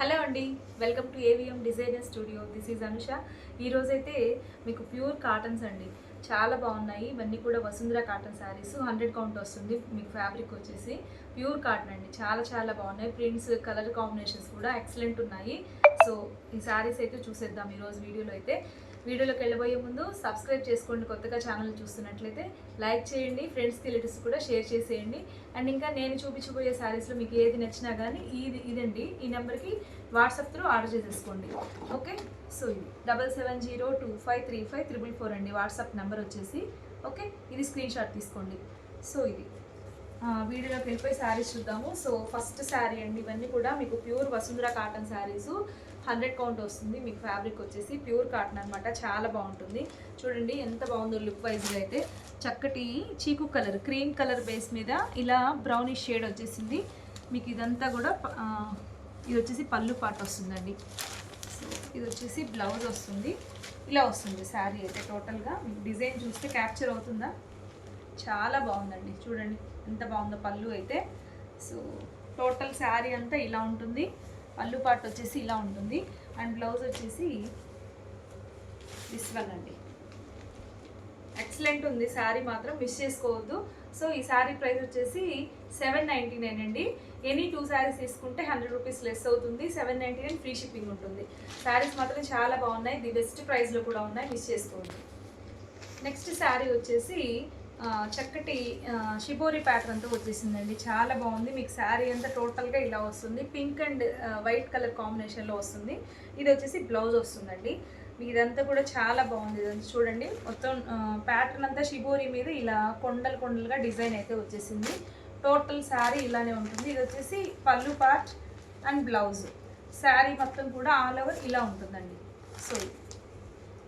Hello అండి, welcome to AVM designer studio. This is Anusha. ఈరోజైతే మీకు ప్యూర్ కాటన్స్ అండి, చాలా బాగున్నాయి. ఇవన్నీ కూడా వసుంధర కాటన్ శారీస్ 100 కౌంట్ వస్తుంది. మీకు ఫ్యాబ్రిక్ వచ్చేసి ప్యూర్ కాటన్ అండి, చాలా చాలా బాగున్నాయి. ప్రింట్స్, కలర్ కాంబినేషన్స్ కూడా ఎక్సలెంట్ ఉన్నాయి. సో ఈ శారీస్ అయితే చూసేద్దాం ఈరోజు వీడియోలో. అయితే వీడియోలోకి వెళ్ళబోయే ముందు సబ్స్క్రైబ్ చేసుకోండి. కొత్తగా ఛానల్ చూస్తున్నట్లయితే లైక్ చేయండి, ఫ్రెండ్స్కి రిలేటివ్స్ కూడా షేర్ చేసేయండి. అండ్ ఇంకా నేను చూపించబోయే శారీస్లో మీకు ఏది నచ్చినా కానీ ఇదండి, ఈ నెంబర్కి వాట్సాప్ త్రూ ఆర్డర్ చేసేసుకోండి. ఓకే, సో ఇది 7702535344 అండి వాట్సాప్ నెంబర్ వచ్చేసి. ఓకే, ఇది స్క్రీన్ షాట్ తీసుకోండి. సో ఇది వీడియోలోకి వెళ్ళిపోయి శారీస్ చూద్దాము. సో ఫస్ట్ శారీ అండి, ఇవన్నీ కూడా మీకు pure Vasundhara cotton saris 100 count వస్తుంది. మీకు ఫ్యాబ్రిక్ వచ్చేసి ప్యూర్ కాటన్ అనమాట, చాలా బాగుంటుంది. చూడండి ఎంత బాగుందో లుక్ వైజ్గా. అయితే చక్కటి చీకు కలర్, క్రీమ్ కలర్ బేస్ మీద ఇలా బ్రౌనిష్ షేడ్ వచ్చేసింది. మీకు ఇదంతా కూడా ఇది వచ్చేసి పళ్ళు పాట వస్తుందండి. సో ఇది వచ్చేసి బ్లౌజ్ వస్తుంది, ఇలా వస్తుంది శారీ అయితే. టోటల్గా మీకు డిజైన్ చూస్తే క్యాప్చర్ అవుతుందా, చాలా బాగుందండి. చూడండి ఎంత బాగుందో పళ్ళు అయితే. సో టోటల్ శారీ అంతా ఇలా ఉంటుంది. పళ్ళు పార్ట్ వచ్చేసి ఇలా ఉంటుంది. అండ్ బ్లౌజ్ వచ్చేసి దిస్ వన్ అండి. ఎక్సలెంట్ ఉంది శారీ, మాత్రం మిస్ చేసుకోవద్దు. సో ఈ శారీ ప్రైస్ వచ్చేసి 799 అండి. ఎనీ 2 శారీస్ తీసుకుంటే 100 రూపీస్ లెస్ అవుతుంది. 799 ఫ్రీ షిప్పింగ్ ఉంటుంది. శారీస్ మాత్రం చాలా బాగున్నాయి, ది బెస్ట్ ప్రైస్లో కూడా ఉన్నాయి, మిస్ చేసుకోవద్దు. నెక్స్ట్ శారీ వచ్చేసి చక్కటి షిబోరి ప్యాటర్న్తో వచ్చేసిందండి, చాలా బాగుంది. మీకు శారీ అంతా టోటల్గా ఇలా వస్తుంది, పింక్ అండ్ వైట్ కలర్ కాంబినేషన్లో వస్తుంది. ఇది వచ్చేసి బ్లౌజ్ వస్తుందండి. మీకు ఇదంతా కూడా చాలా బాగుంది. ఇదంతా చూడండి, మొత్తం ప్యాటర్న్ అంతా షిబోరి మీద ఇలా కొండలు కొండలుగా డిజైన్ అయితే వచ్చేసింది. టోటల్ శారీ ఇలానే ఉంటుంది. ఇది వచ్చేసి పళ్ళు పార్ట్ అండ్ బ్లౌజ్. శారీ మొత్తం కూడా ఆల్ ఓవర్ ఇలా ఉంటుందండి. So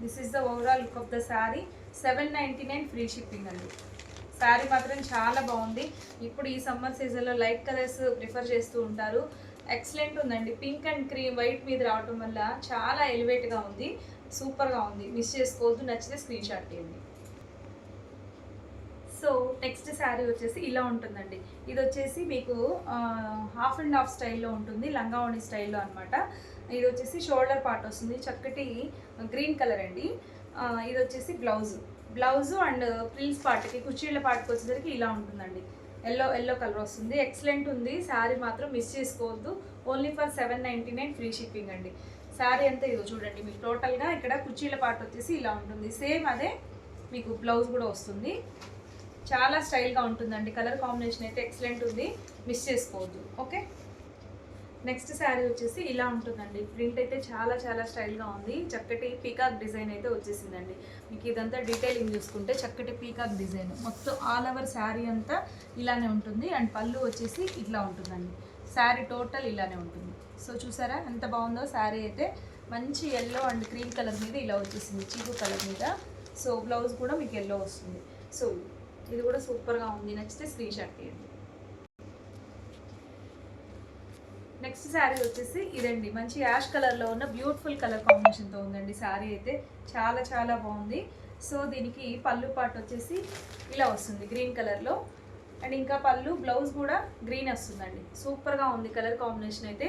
this is the overall look of the sari. 799 free shipping అండి. శారీ మాత్రం చాలా బాగుంది. ఇప్పుడు ఈ సమ్మర్ సీజన్లో లైట్ కలర్స్ ప్రిఫర్ చేస్తూ ఉంటారు. ఎక్సలెంట్ ఉందండి. పింక్ అండ్ క్రీమ్ వైట్ మీద రావడం వల్ల చాలా ఎలివేట్గా ఉంది, సూపర్గా ఉంది. మిస్ చేసుకోవద్దు, నచ్చితే స్క్రీన్ షాట్ తీయండి. సో నెక్స్ట్ శారీ వచ్చేసి ఇలా ఉంటుందండి. ఇది వచ్చేసి మీకు హాఫ్ అండ్ హాఫ్ స్టైల్లో ఉంటుంది, లంగావణి స్టైల్లో అనమాట. ఇది వచ్చేసి షోల్డర్ పార్ట్ వస్తుంది, చక్కటి గ్రీన్ కలర్ అండి. ఇది వచ్చేసి బ్లౌజు అండ్ ప్రిల్స్ పార్ట్కి, కుర్చీల పార్ట్కి వచ్చేసరికి ఇలా ఉంటుందండి. ఎల్లో కలర్ వస్తుంది. ఎక్సలెంట్ ఉంది శారీ, మాత్రం మిస్ చేసుకోవద్దు. ఓన్లీ ఫర్ 799 ఫ్రీ షిప్పింగ్ అండి. శారీ అంతా ఇదో చూడండి, మీకు టోటల్గా ఇక్కడ కుర్చీల పార్ట్ వచ్చేసి ఇలా ఉంటుంది. సేమ్ అదే మీకు బ్లౌజ్ కూడా వస్తుంది. చాలా స్టైల్గా ఉంటుందండి. కలర్ కాంబినేషన్ అయితే ఎక్సలెంట్ ఉంది, మిస్ చేసుకోవద్దు. ఓకే, నెక్స్ట్ శారీ వచ్చేసి ఇలా ఉంటుందండి. ప్రింట్ అయితే చాలా చాలా స్టైల్గా ఉంది. చక్కటి పీకాక్ డిజైన్ అయితే వచ్చేసిందండి. మీకు ఇదంతా డీటెయిలింగ్ చూసుకుంటే చక్కటి పీకాక్ డిజైన్ మొత్తం ఆల్ ఓవర్ శారీ అంతా ఇలానే ఉంటుంది. అండ్ పళ్ళు వచ్చేసి ఇట్లా ఉంటుందండి. శారీ టోటల్ ఇలానే ఉంటుంది. సో చూసారా ఎంత బాగుందో శారీ అయితే. మంచి ఎల్లో అండ్ క్రీమ్ కలర్ మీద ఇలా వచ్చేసింది, చీకు కలర్ మీద. సో బ్లౌజ్ కూడా మీకు ఎల్లో వస్తుంది. సో ఇది కూడా సూపర్గా ఉంది, నచ్చితే స్క్రీన్ షాట్ తీయండి. నెక్స్ట్ శారీ వచ్చేసి ఇదండి, మంచి యాష్ కలర్లో ఉన్న బ్యూటిఫుల్ కలర్ కాంబినేషన్తో ఉందండి శారీ అయితే. చాలా చాలా బాగుంది. సో దీనికి పళ్ళు పార్ట్ వచ్చేసి ఇలా వస్తుంది గ్రీన్ కలర్లో. అండ్ ఇంకా పళ్ళు బ్లౌజ్ కూడా గ్రీన్ వస్తుందండి. సూపర్గా ఉంది కలర్ కాంబినేషన్ అయితే.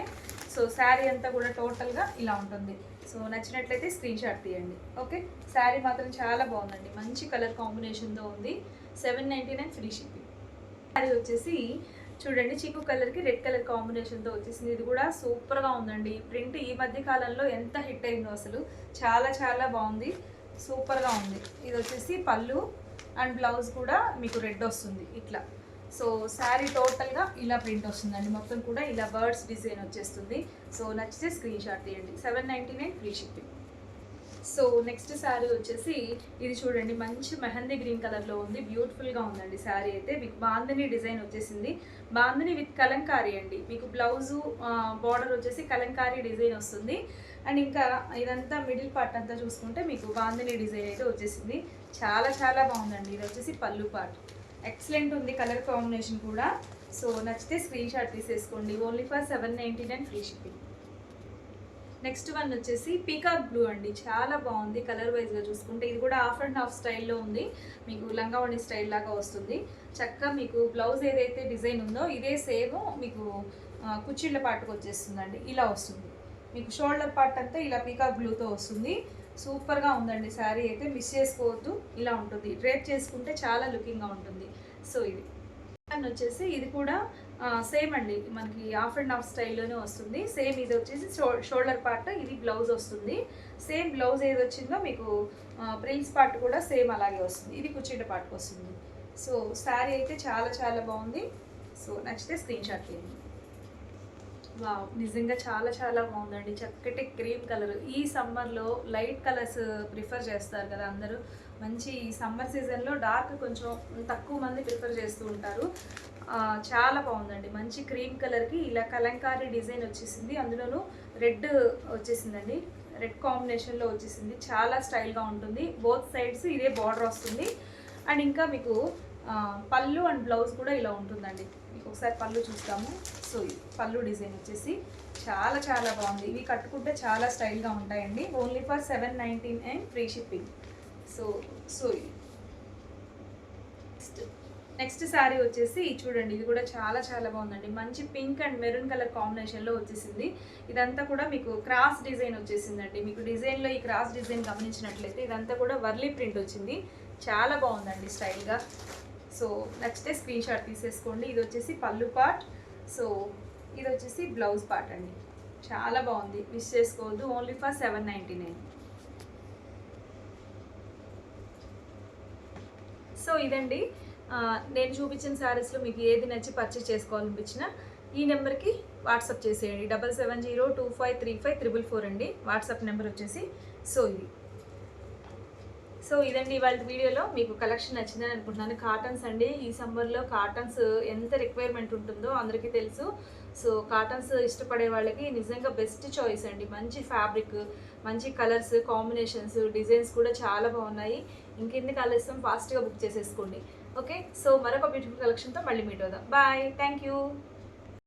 సో శారీ అంతా కూడా టోటల్గా ఇలా ఉంటుంది. సో నచ్చినట్లయితే స్క్రీన్ షాట్ తీయండి. ఓకే, శారీ మాత్రం చాలా బాగుందండి, మంచి కలర్ కాంబినేషన్తో ఉంది. 799 ఫ్రీ షిప్పింగ్. శారీ వచ్చేసి చూడండి, చీకు కలర్కి రెడ్ కలర్ కాంబినేషన్తో వచ్చేసింది. ఇది కూడా సూపర్గా ఉందండి. ప్రింట్ ఈ మధ్య కాలంలో ఎంత హిట్ అయిందో అసలు, చాలా చాలా బాగుంది, సూపర్గా ఉంది. ఇది వచ్చేసి పళ్ళు అండ్ బ్లౌజ్ కూడా మీకు రెడ్ వస్తుంది ఇట్లా. సో శారీ టోటల్గా ఇలా ప్రింట్ వస్తుందండి, మొత్తం కూడా ఇలా బర్డ్స్ డిజైన్ వచ్చేస్తుంది. సో నచ్చితే స్క్రీన్ షాట్ తీయండి. 799 free shipping. So next sari వచ్చేసి ఇది చూడండి, మంచి మెహందీ గ్రీన్ కలర్లో ఉంది. బ్యూటిఫుల్గా ఉందండి శారీ అయితే. మీకు బాందిని డిజైన్ వచ్చేసింది, బాందిని విత్ కలంకారీ అండి. మీకు బ్లౌజు బార్డర్ వచ్చేసి కలంకారీ డిజైన్ వస్తుంది. అండ్ ఇంకా ఇదంతా మిడిల్ పార్ట్ అంతా చూసుకుంటే మీకు బాందిని డిజైన్ అయితే వచ్చేసింది. చాలా చాలా బాగుందండి. ఇది వచ్చేసి పళ్ళు పార్ట్, ఎక్సలెంట్ ఉంది కలర్ కాంబినేషన్ కూడా. సో నచ్చితే స్క్రీన్ షాట్ తీసేసుకోండి. Only for 799 free shipping. Next one వచ్చేసి పీకాక్ బ్లూ అండి, చాలా బాగుంది కలర్ వైజ్గా చూసుకుంటే. ఇది కూడా హాఫ్ అండ్ హాఫ్ స్టైల్లో ఉంది, మీకు లంగావణి స్టైల్ లాగా వస్తుంది. చక్కగా మీకు బ్లౌజ్ ఏదైతే డిజైన్ ఉందో ఇదే సేమ్ మీకు కుచ్చిళ్ళ పాటుకు వచ్చేస్తుందండి. ఇలా వస్తుంది మీకు. షోల్డర్ పార్ట్ అంతా ఇలా పీకాక్ బ్లూతో వస్తుంది. సూపర్గా ఉందండి శారీ అయితే, మిస్ చేసుకోవద్దు. ఇలా ఉంటుంది, డ్రేప్ చేసుకుంటే చాలా లుకింగ్గా ఉంటుంది. సో ఇది వచ్చేసి ఇది కూడా సేమ్ అండి, మనకి హాఫ్ అండ్ హాఫ్ స్టైల్లోనే వస్తుంది. సేమ్ ఇది వచ్చేసి షోల్డర్ పార్ట్, ఇది బ్లౌజ్ వస్తుంది. సేమ్ బ్లౌజ్ ఏది వచ్చిందో మీకు ప్రిల్స్ పార్ట్ కూడా సేమ్ అలాగే వస్తుంది. ఇది కుచ్చిళ్ళ పార్ట్కి వస్తుంది. సో శారీ అయితే చాలా చాలా బాగుంది. సో నచ్చితే స్క్రీన్ షాట్ చేయండి. వావ్, నిజంగా చాలా చాలా బాగుందండి. చక్కటి క్రీమ్ కలర్. ఈ సమ్మర్లో లైట్ కలర్స్ ప్రిఫర్ చేస్తారు కదా అందరూ. మంచి సమ్మర్ సీజన్లో డార్క్ కొంచెం తక్కువ మంది ప్రిఫర్ చేస్తూ ఉంటారు. చాలా బాగుందండి. మంచి క్రీమ్ కలర్కి ఇలా కలంకారీ డిజైన్ వచ్చేసింది. అందులోనూ రెడ్ వచ్చేసిందండి, రెడ్ కాంబినేషన్లో వచ్చేసింది. చాలా స్టైల్గా ఉంటుంది. బోత్ సైడ్స్ ఇదే బార్డర్ వస్తుంది. అండ్ ఇంకా మీకు పళ్ళు అండ్ బ్లౌజ్ కూడా ఇలా ఉంటుందండి. మీకు ఒకసారి పళ్ళు చూస్తాము. సో పళ్ళు డిజైన్ వచ్చేసి చాలా చాలా బాగుంది. ఇవి కట్టుకుంటే చాలా స్టైల్గా ఉంటాయండి. Only for 719 and free shipping. So so next sari వచ్చేసి చూడండి, ఇది కూడా చాలా చాలా బాగుందండి. మంచి పింక్ అండ్ మెరూన్ కలర్ కాంబినేషన్లో వచ్చేసింది. ఇదంతా కూడా మీకు క్రాస్ డిజైన్ వచ్చేసిందండి. మీకు డిజైన్లో ఈ క్రాస్ డిజైన్ గమనించినట్లయితే ఇదంతా కూడా వర్లీ ప్రింట్ వచ్చింది. చాలా బాగుందండి స్టైల్గా. సో నెక్స్ట్ స్క్రీన్ షాట్ తీసేసుకోండి. ఇది వచ్చేసి పళ్ళు పార్ట్. సో ఇది వచ్చేసి బ్లౌజ్ పార్ట్ అండి. చాలా బాగుంది, మిస్ చేసుకోవద్దు. Only for 799. సో ఇదండి, నేను చూపించిన శారీస్లో మీకు ఏది నచ్చి పర్చేస్ చేసుకోవాలనిపించినా ఈ నెంబర్కి వాట్సాప్ చేసేయండి. 7702535344 అండి వాట్సాప్ నెంబర్ వచ్చేసి. సో ఇదండి ఇవాళ వీడియోలో. మీకు కలెక్షన్ నచ్చిందని అనుకుంటున్నాను. కాటన్స్ అండి, ఈ సమ్మర్లో కాటన్స్ ఎంత రిక్వైర్మెంట్ ఉంటుందో అందరికీ తెలుసు. సో కాటన్స్ ఇష్టపడే వాళ్ళకి నిజంగా బెస్ట్ చాయిస్ అండి. మంచి ఫ్యాబ్రిక్, మంచి కలర్స్ కాంబినేషన్స్, డిజైన్స్ కూడా చాలా బాగున్నాయి. ఇంకెన్ని కలర్స్ ఫాస్ట్గా బుక్ చేసేసుకోండి. ఓకే, సో మరొక బ్యూటిఫుల్ కలెక్షన్తో మళ్ళీ మీట్ అవుదాం. Bye, thank you.